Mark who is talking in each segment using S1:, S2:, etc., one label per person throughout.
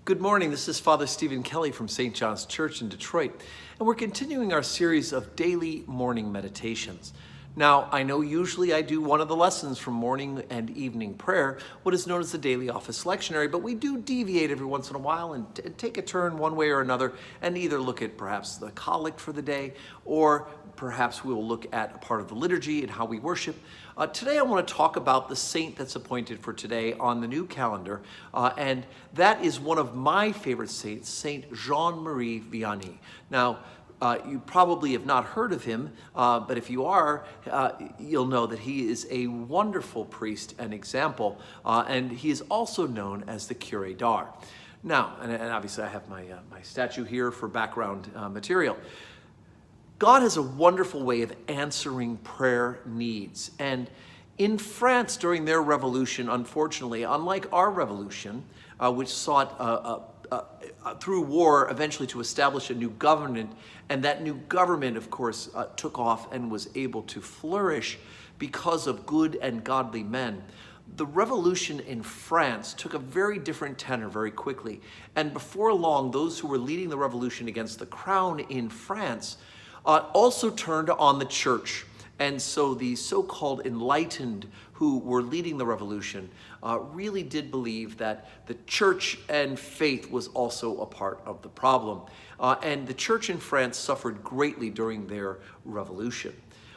S1: Good morning. This is Father Stephen Kelly from St. John's Church in Detroit, and we're continuing our series of daily morning meditations. Now, I know usually I do one of the lessons from morning and evening prayer, what is known as the daily office lectionary, but we do deviate every once in a while and take a turn one way or another and either look at perhaps the collect for the day, or perhaps we'll look at a part of the liturgy and how we worship. Today I want to talk about the saint that's appointed for today on the new calendar, and that is one of my favorite saints, Saint Jean-Marie Vianney. Now, you probably have not heard of him, but if you are, you'll know that he is a wonderful priest and example, and he is also known as the Curé d'Ars. Now, and obviously I have my statue here for background material. God has a wonderful way of answering prayer needs. And in France during their revolution, unfortunately, unlike our revolution, which sought through war eventually to establish a new government, and that new government, of course, took off and was able to flourish because of good and godly men. The revolution in France took a very different tenor very quickly. And before long, those who were leading the revolution against the crown in France also turned on the church. And so the so-called enlightened who were leading the revolution really did believe that the church and faith was also a part of the problem. And the church in France suffered greatly during their revolution.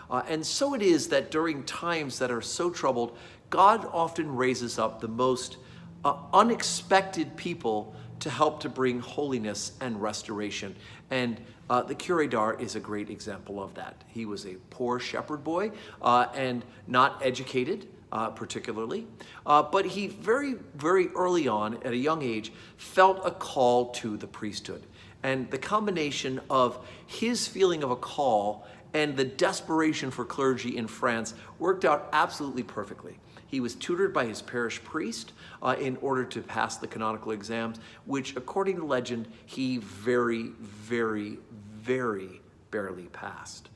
S1: And so it is that during times that are so troubled, God often raises up the most unexpected people to help to bring holiness and restoration. And the Curé d'Ars is a great example of that. He was a poor shepherd boy and not educated particularly, but he very, very early on, at a young age, felt a call to the priesthood. And the combination of his feeling of a call and the desperation for clergy in France worked out absolutely perfectly. He was tutored by his parish priest in order to pass the canonical exams, which, according to legend, he very, very, very barely passed.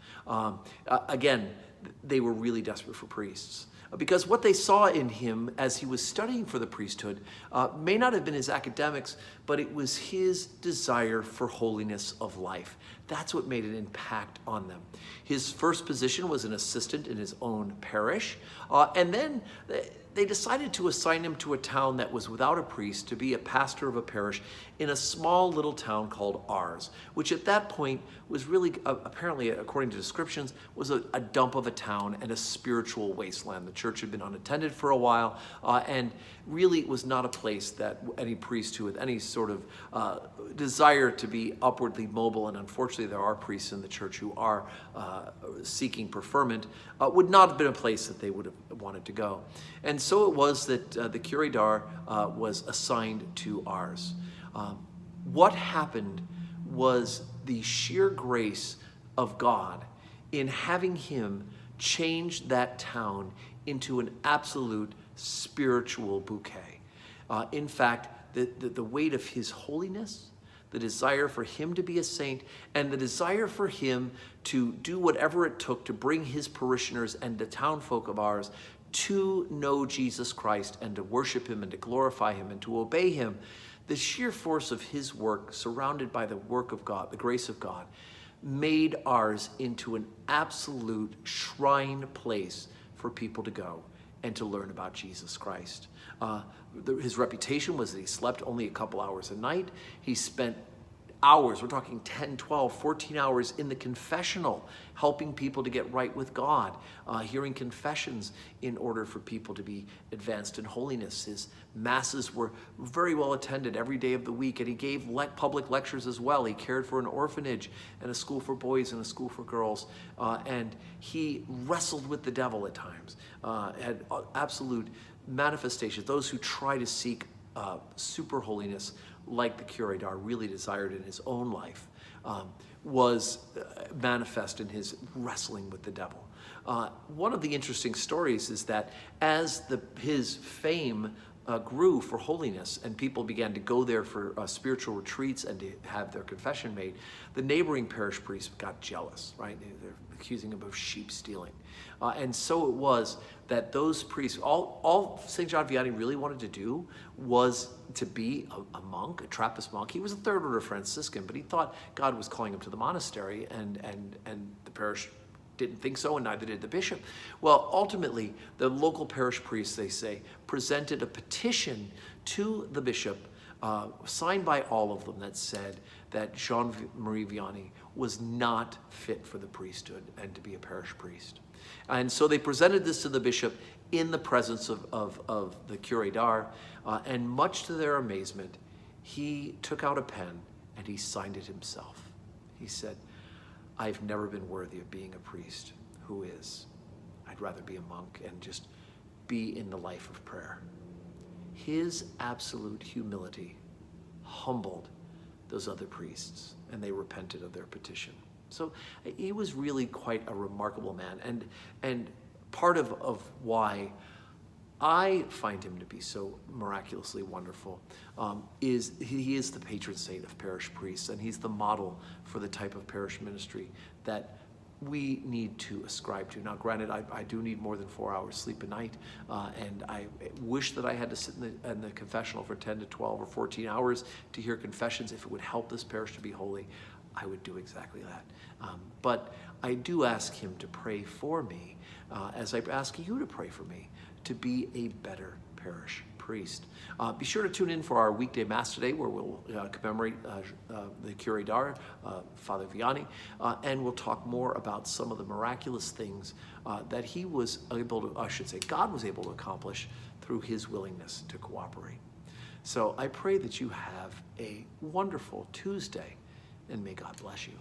S1: Again, they were really desperate for priests, because what they saw in him as he was studying for the priesthood may not have been his academics, but it was his desire for holiness of life. That's what made an impact on them. His first position was an assistant in his own parish, and then they decided to assign him to a town that was without a priest to be a pastor of a parish in a small little town called Ars, which at that point was really, apparently, according to descriptions, was a dump of a town and a spiritual wasteland. The church had been unattended for a while, and really was not a place that any priest who had any sort of desire to be upwardly mobile, and unfortunately there are priests in the church who are seeking preferment, would not have been a place that they would have wanted to go. And so it was that the Curé d'Ars was assigned to Ars. What happened was the sheer grace of God in having him change that town into an absolute spiritual bouquet. In fact, the weight of his holiness, the desire for him to be a saint, and the desire for him to do whatever it took to bring his parishioners and the townfolk of Ars to know Jesus Christ and to worship him and to glorify him and to obey him. The sheer force of his work, surrounded by the work of God, the grace of God, made Ars into an absolute shrine place for people to go and to learn about Jesus Christ. His reputation was that he slept only a couple hours a night. He spent hours, we're talking 10, 12, 14 hours in the confessional, helping people to get right with God, hearing confessions in order for people to be advanced in holiness. His masses were very well attended every day of the week, and he gave public lectures as well. He cared for an orphanage and a school for boys and a school for girls, and he wrestled with the devil at times, had absolute manifestations. Those who try to seek super holiness, like the Curé d'Ars really desired in his own life, was manifest in his wrestling with the devil. One of the interesting stories is that as his fame grew for holiness and people began to go there for spiritual retreats and to have their confession made, the neighboring parish priests got jealous, right? They're accusing him of sheep stealing. And so it was that those priests, all St. John Vianney really wanted to do was to be a monk, a Trappist monk. He was a third order Franciscan, but he thought God was calling him to the monastery, and the parish didn't think so, and neither did the bishop. Well, ultimately, the local parish priests, they say, presented a petition to the bishop, signed by all of them, that said that Jean-Marie Vianney was not fit for the priesthood and to be a parish priest. And so they presented this to the bishop in the presence of the curé d'art, and much to their amazement, he took out a pen and he signed it himself. He said, "I've never been worthy of being a priest. Who is? I'd rather be a monk and just be in the life of prayer." His absolute humility humbled those other priests, and they repented of their petition. So he was really quite a remarkable man, and part of why I find him to be so miraculously wonderful is he is the patron saint of parish priests, and he's the model for the type of parish ministry that we need to ascribe to. Now, granted, I do need more than 4 hours sleep a night, and I wish that I had to sit in the confessional for 10 to 12 or 14 hours to hear confessions. If it would help this parish to be holy, I would do exactly that. But I do ask him to pray for me, as I ask you to pray for me, to be a better parish priest. Be sure to tune in for our weekday Mass today, where we'll commemorate the curé d'art, Father Vianney, and we'll talk more about some of the miraculous things that he was able to, God was able to accomplish through his willingness to cooperate. So I pray that you have a wonderful Tuesday, and may God bless you.